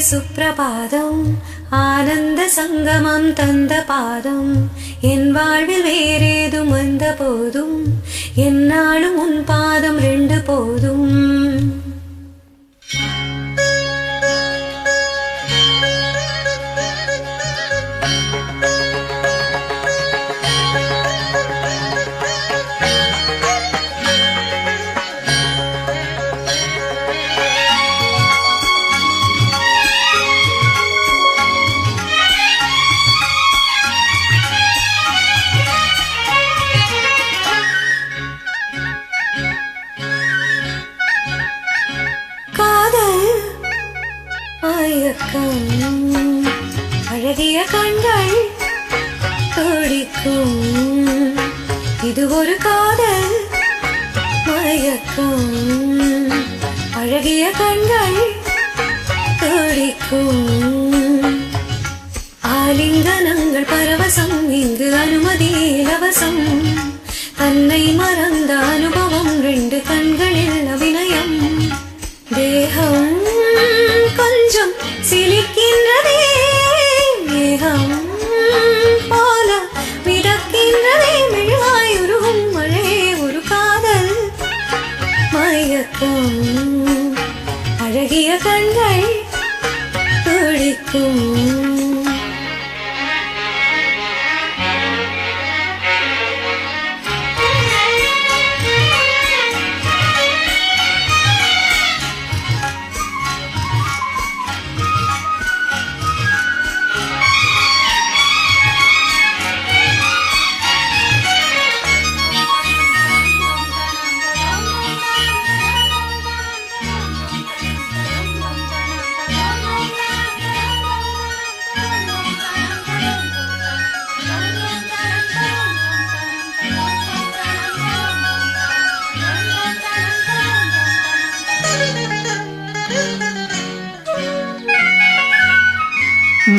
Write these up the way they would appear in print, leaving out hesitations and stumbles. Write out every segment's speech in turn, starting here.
சுப்பிரபாதம் ஆனந்த சங்கமம் தந்த பாதம் என் வாழ்வில் வேறேதும் வந்த போதும் என்னாலும் உன் பாதம் ரெண்டு போதும். அழகிய கண்கள் துடிக்கும் இது ஒரு காதல் மயக்கம். அழகிய கண்கள் துடிக்கும் ஆலிங்கனங்கள் பரவசம் இங்கு அனுமதி இலவசம். தன்னை மறந்த அனுபவம் ரெண்டு கண்களில் அபிநயம். தேகம் கொஞ்சம் சிலிக்கின்றதே மேகம் போல மிதக்கின்றதே மெழுகாய் உருகும் மழையே ஒரு காதல் மயக்கம். அழகிய கண்கள் துடிக்கும்.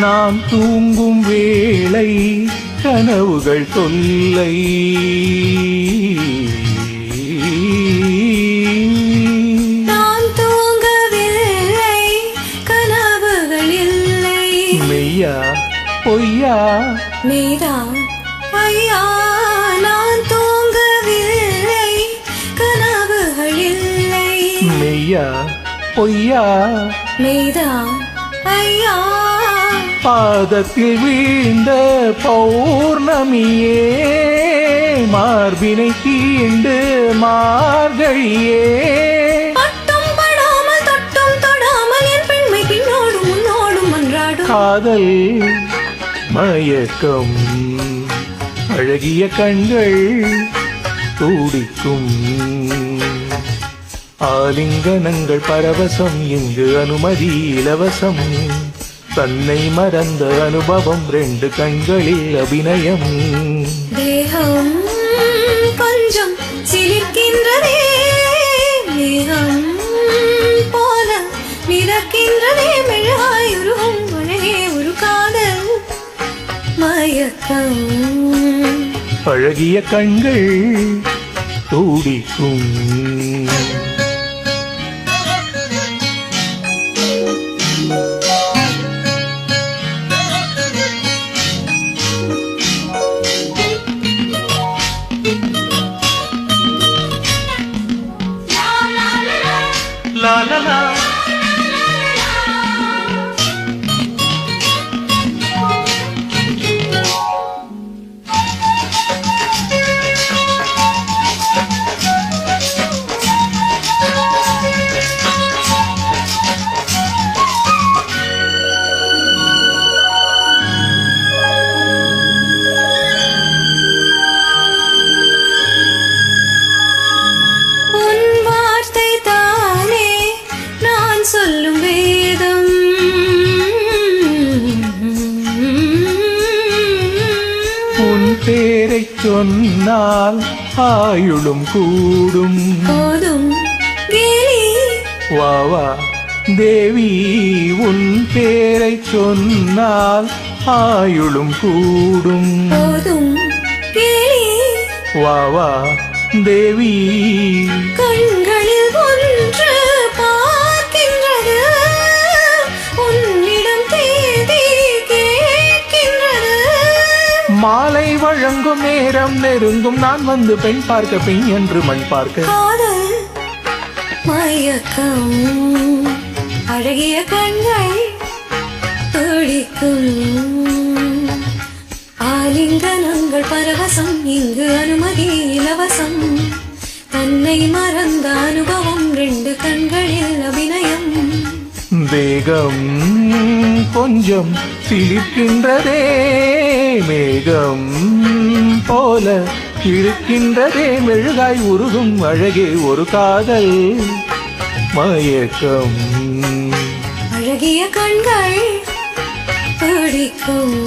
நான் தூங்கும் வேளை கனவுகள் தொல்லை. நான் தூங்கவில்லை கனவுகள் இல்லை. மெய்யா பொய்யா மெய்தான் ஐயா. நான் தூங்கவில்லை கனவுகள் இல்லை. மெய்யா பொய்யா மெய்தான் ஐயா. பாதத்தில் வீழ்ந்த பௌர்ணமியே மார்பினை தீண்டு மார்கழியே. பட்டும் படாமல் தொட்டும் தொடாமல் என் பெண்மை பின்னோடும் முன்னோடும் மன்றாடும் காதல் மயக்கம். அழகிய கண்கள் துடிக்கும் ஆலிங்கனங்கள் பரவசம் இங்கு அனுமதி இலவசம். தன்னை மறந்த அனுபவம் ரெண்டு கண்களில் அபிநயம். தேகம் கொஞ்சம் சிலிர்க்கின்றதே மேகம் போல மிதக்கின்றதே மெழுகாய் உருகும் மழையே ஒரு காதல் மயக்கம். அழகிய கண்கள் துடிக்கும். La la la. சொல்லும் வேதம் உன் பேரை சொன்னால் ஆயுளும் கூடும். போதும் கேலி வாவா தேவி உன் பேரை சொன்னால் ஆயுளும் கூடும். போதும் கேலி வாவா தேவி கண்களில் ஒன்று பார்க்கின்றது உன் நேரம் நெருங்கும் நான் வந்து பெண் பார்க்க பெண் என்று மண் பார்க்க காதல் மயக்கம் அழகிய கண்கள் துடிக்கும் ஆலிங்கனங்கள் பரவசம் இங்கு அனுமதி இலவசம் தன்னை மறந்த அனுபவம் ரெண்டு கண்களில் அபிநயம் வேகம் கொஞ்சம் சிலிர்க்கின்றதே மேகம் போல இழுக்கின்றதே மெழுகாய் உருகும் அழகே ஒரு காதல் மயக்கம் அழகிய கண்கள் துடிக்கும்